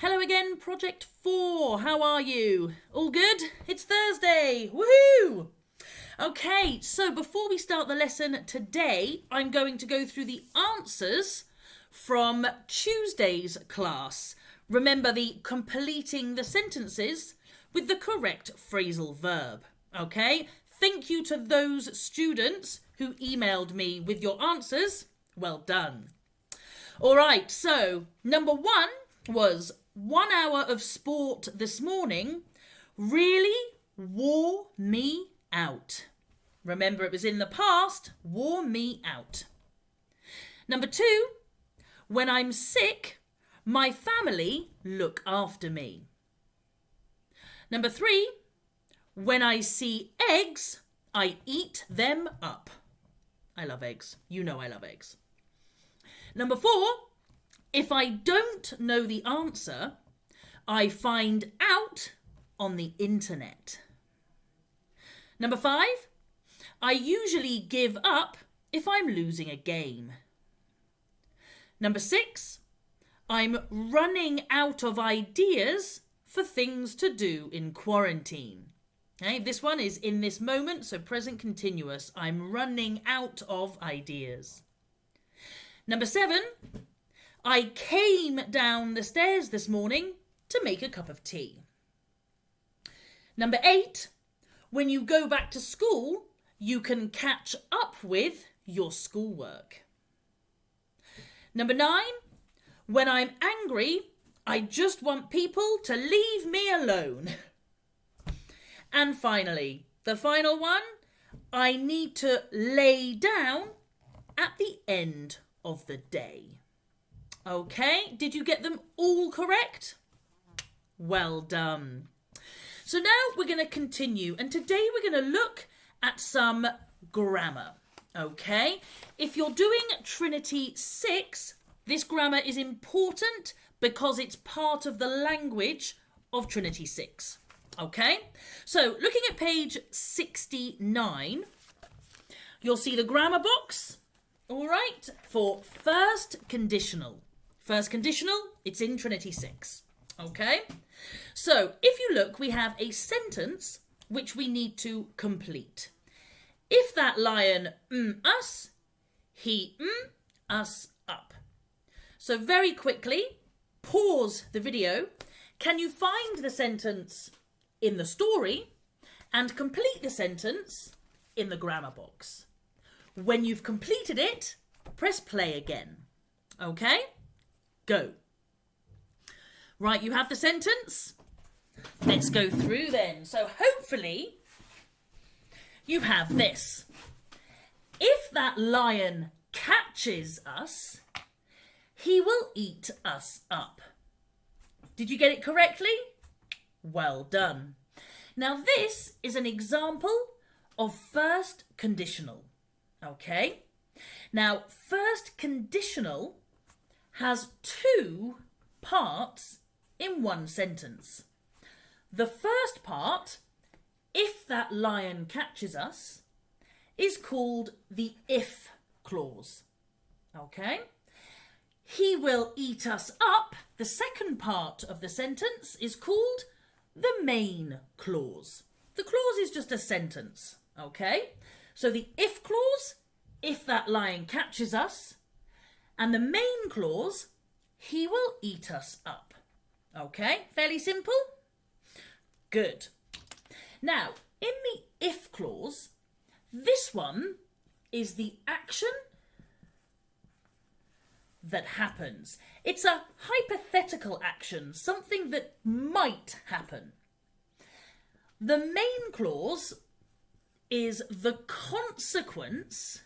Hello again, Project 4. How are you? All good? It's Thursday. Woohoo! Okay, so before we start the lesson today, I'm going to go through the answers from Tuesday's class. Remember the completing the sentences with the correct phrasal verb. Okay? Thank you to those students who emailed me with your answers. Well done. All right, so number 1 was 1 hour of sport this morning really wore me out. Remember, it was in the past, wore me out. Number 2, when I'm sick, my family look after me. Number 3, when I see eggs, I eat them up. I love eggs. You know I love eggs. Number 4, if I don't know the answer, I find out on the internet. Number 5, I usually give up if I'm losing a game. Number 6, I'm running out of ideas for things to do in quarantine. Okay, this one is in this moment, so present continuous. I'm running out of ideas. Number 7, I came down the stairs this morning to make a cup of tea. Number 8, when you go back to school, you can catch up with your schoolwork. Number 9, when I'm angry, I just want people to leave me alone. And finally, the final one, I need to lay down at the end of the day. Okay, did you get them all correct? Well done. So now we're going to continue, and today we're going to look at some grammar. Okay, if you're doing Trinity 6, this grammar is important because it's part of the language of Trinity 6. Okay, so looking at page 69, you'll see the grammar box, all right, for first conditional. First conditional, it's in Trinity 6, okay? So if you look, we have a sentence which we need to complete. If that lion us, he us up. So very quickly, pause the video. Can you find the sentence in the story and complete the sentence in the grammar box? When you've completed it, press play again. Okay? Go. Right, you have the sentence. Let's go through then. So hopefully you have this. If that lion catches us, he will eat us up. Did you get it correctly? Well done. Now this is an example of first conditional. Okay? Now first conditional has 2 parts in one sentence. The first part, if that lion catches us, is called the if clause. Okay? He will eat us up. The second part of the sentence is called the main clause. The clause is just a sentence. Okay? So the if clause, if that lion catches us, and the main clause, he will eat us up. Okay, fairly simple? Good. Now, in the if clause, this one is the action that happens. It's a hypothetical action, something that might happen. The main clause is the consequence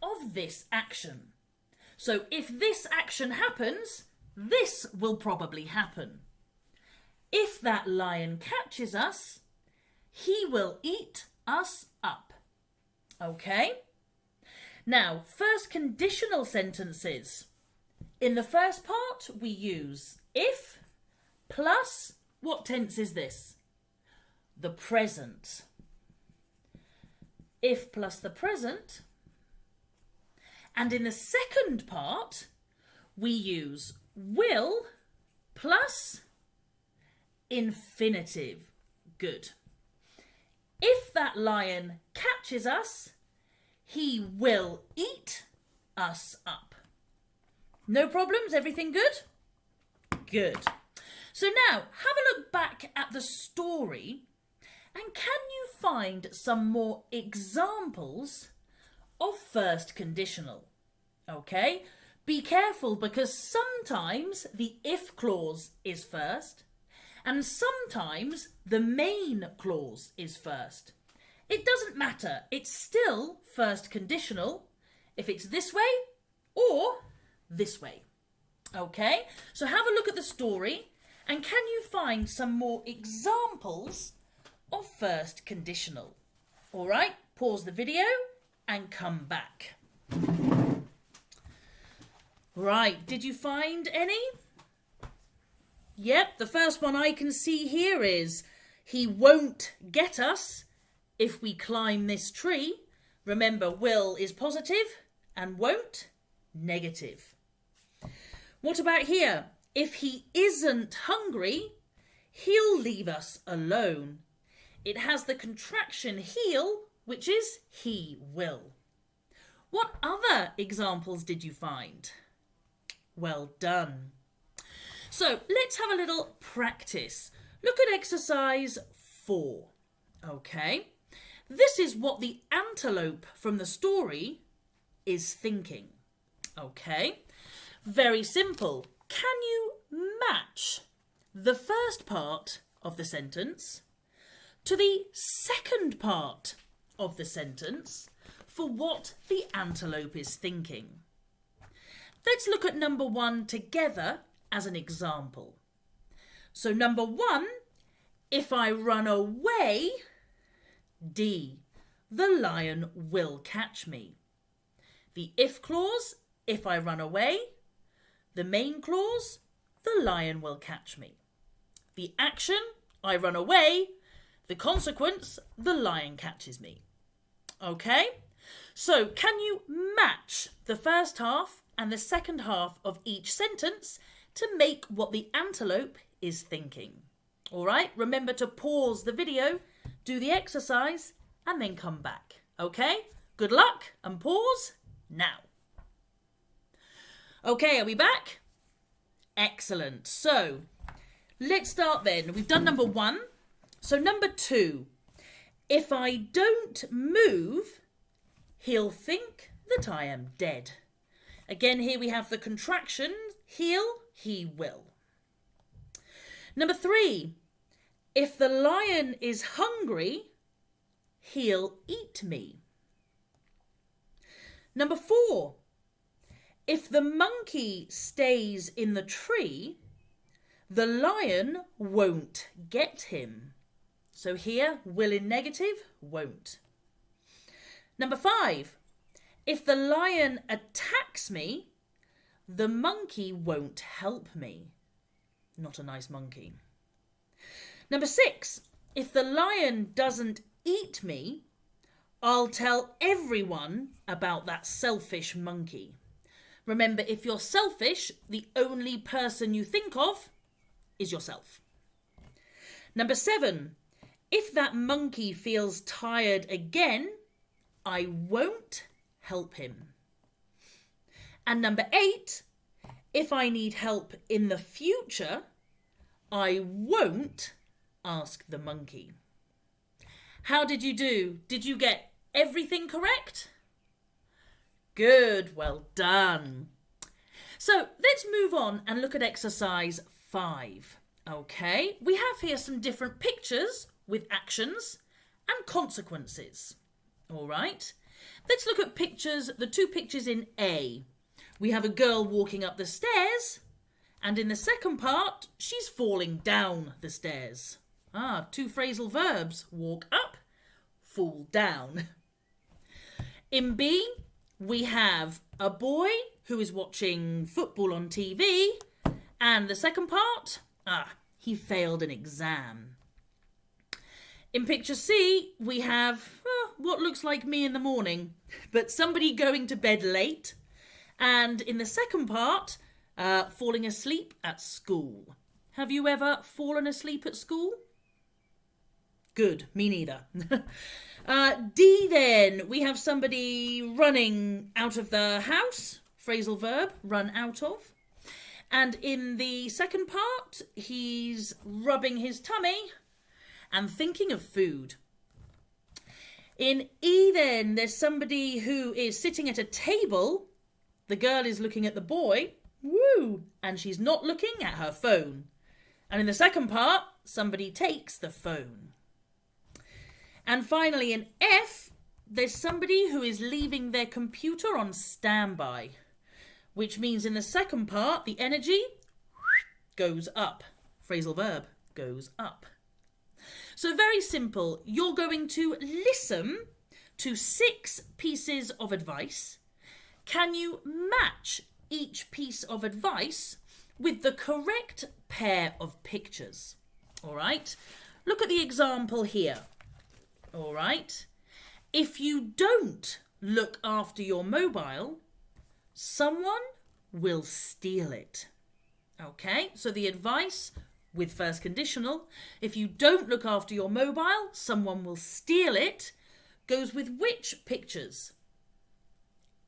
of this action. So if this action happens, this will probably happen. If that lion catches us, he will eat us up. Okay? Now, first conditional sentences. In the first part, we use if plus, what tense is this? The present. If plus the present. And in the second part, we use will plus infinitive. Good. If that lion catches us, he will eat us up. No problems? Everything good? Good. So now, have a look back at the story and can you find some more examples of first conditional? Okay, be careful because sometimes the if clause is first and sometimes the main clause is first. It doesn't matter, it's still first conditional if it's this way or this way. Okay, so have a look at the story and can you find some more examples of first conditional? All right, pause the video and come back. Right, did you find any? Yep, the first one I can see here is, he won't get us if we climb this tree. Remember, will is positive and won't, negative. What about here? If he isn't hungry, he'll leave us alone. It has the contraction he'll, which is he will. What other examples did you find? Well done. So let's have a little practice. Look at exercise 4. Okay, this is what the antelope from the story is thinking. Okay, very simple. Can you match the first part of the sentence to the second part of the sentence for what the antelope is thinking? Let's look at number 1 together as an example. So number 1, if I run away, D, the lion will catch me. The if clause, if I run away. The main clause, the lion will catch me. The action, I run away. The consequence, the lion catches me. Okay, so can you match the first half and the second half of each sentence to make what the antelope is thinking? All right, remember to pause the video, do the exercise, and then come back. Okay, good luck and pause now. Okay, are we back? Excellent. So let's start then. We've done number 1. So number 2, if I don't move, he'll think that I am dead. Again, here we have the contraction, he'll, he will. Number 3, if the lion is hungry, he'll eat me. Number 4, if the monkey stays in the tree, the lion won't get him. So here, will in negative, won't. Number 5, if the lion attacks me, the monkey won't help me. Not a nice monkey. Number 6, if the lion doesn't eat me, I'll tell everyone about that selfish monkey. Remember, if you're selfish, the only person you think of is yourself. Number 7, if that monkey feels tired again, I won't help him. And number 8, if I need help in the future, I won't ask the monkey. How did you do? Did you get everything correct? Good, well done. So let's move on and look at exercise 5. Okay, we have here some different pictures with actions and consequences. All right, let's look at pictures, the 2 pictures in A. We have a girl walking up the stairs, and in the second part, she's falling down the stairs. 2 phrasal verbs, walk up, fall down. In B, we have a boy who is watching football on TV, and the second part, he failed an exam. In picture C, we have what looks like me in the morning, but somebody going to bed late. And in the second part, Falling asleep at school. Have you ever fallen asleep at school? Good, me neither. D then, we have somebody running out of the house. Phrasal verb, run out of. And in the second part, he's rubbing his tummy and thinking of food. In E then, there's somebody who is sitting at a table. The girl is looking at the boy. Woo! And she's not looking at her phone. And in the second part, somebody takes the phone. And finally, in F, there's somebody who is leaving their computer on standby, which means in the second part, the energy goes up. Phrasal verb, goes up. So very simple. You're going to listen to 6 pieces of advice. Can you match each piece of advice with the correct pair of pictures? All right. Look at the example here. All right. If you don't look after your mobile, someone will steal it. Okay. So the advice with first conditional, if you don't look after your mobile, someone will steal it, goes with which pictures?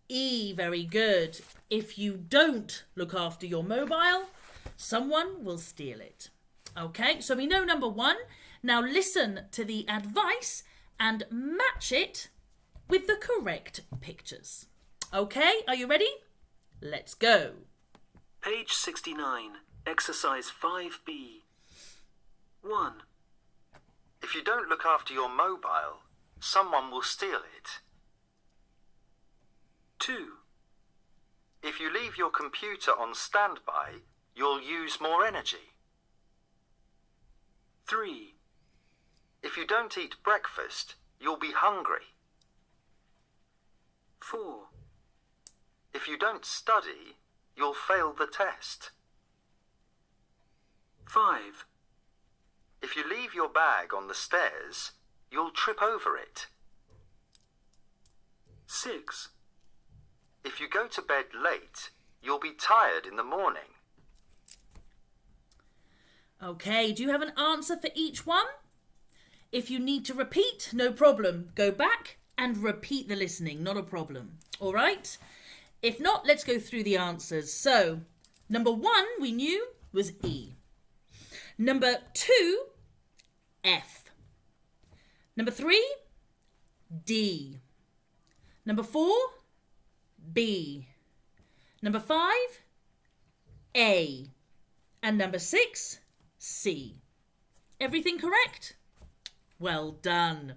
E, very good. If you don't look after your mobile, someone will steal it. Okay, so we know number 1. Now listen to the advice and match it with the correct pictures. Okay, are you ready? Let's go. Page 69, exercise 5B. 1. If you don't look after your mobile, someone will steal it. 2. If you leave your computer on standby, you'll use more energy. 3. If you don't eat breakfast, you'll be hungry. 4. If you don't study, you'll fail the test. 5. If you leave your bag on the stairs, you'll trip over it. 6. If you go to bed late, you'll be tired in the morning. Okay, do you have an answer for each one? If you need to repeat, no problem. Go back and repeat the listening, not a problem. All right? If not, let's go through the answers. So, number 1 we knew was E. Number 2, F. Number 3, D. Number 4, B. Number 5, A. And number 6, C. Everything correct? Well done.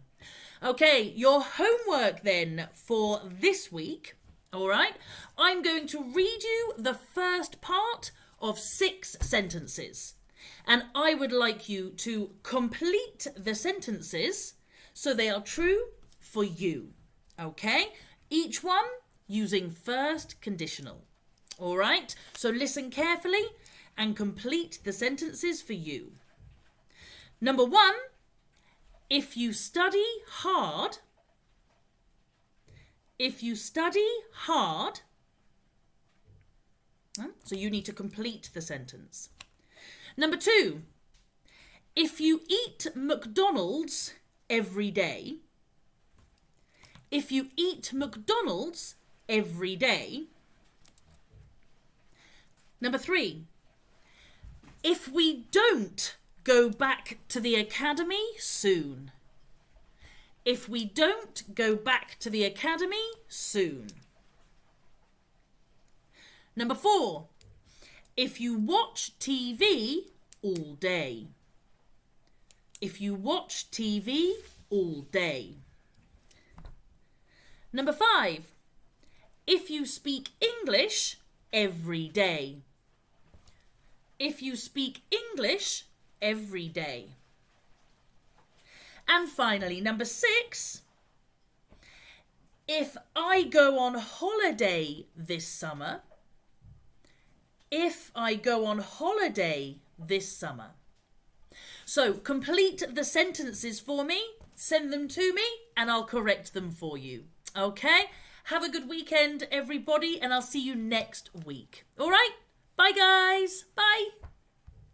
Okay, your homework then for this week, all right? I'm going to read you the first part of 6 sentences. And I would like you to complete the sentences so they are true for you, okay? Each one using first conditional, all right? So listen carefully and complete the sentences for you. Number 1, if you study hard, so you need to complete the sentence. Number 2, if you eat McDonald's every day, if you eat McDonald's every day. Number 3, if we don't go back to the academy soon. If we don't go back to the academy soon. Number 4, if you watch TV all day. If you watch TV all day. Number 5, if you speak English every day. If you speak English every day. And finally, number 6, if I go on holiday this summer. If I go on holiday this summer. So complete the sentences for me, send them to me, and I'll correct them for you. Okay? Have a good weekend, everybody, and I'll see you next week. All right? Bye. guys. Bye.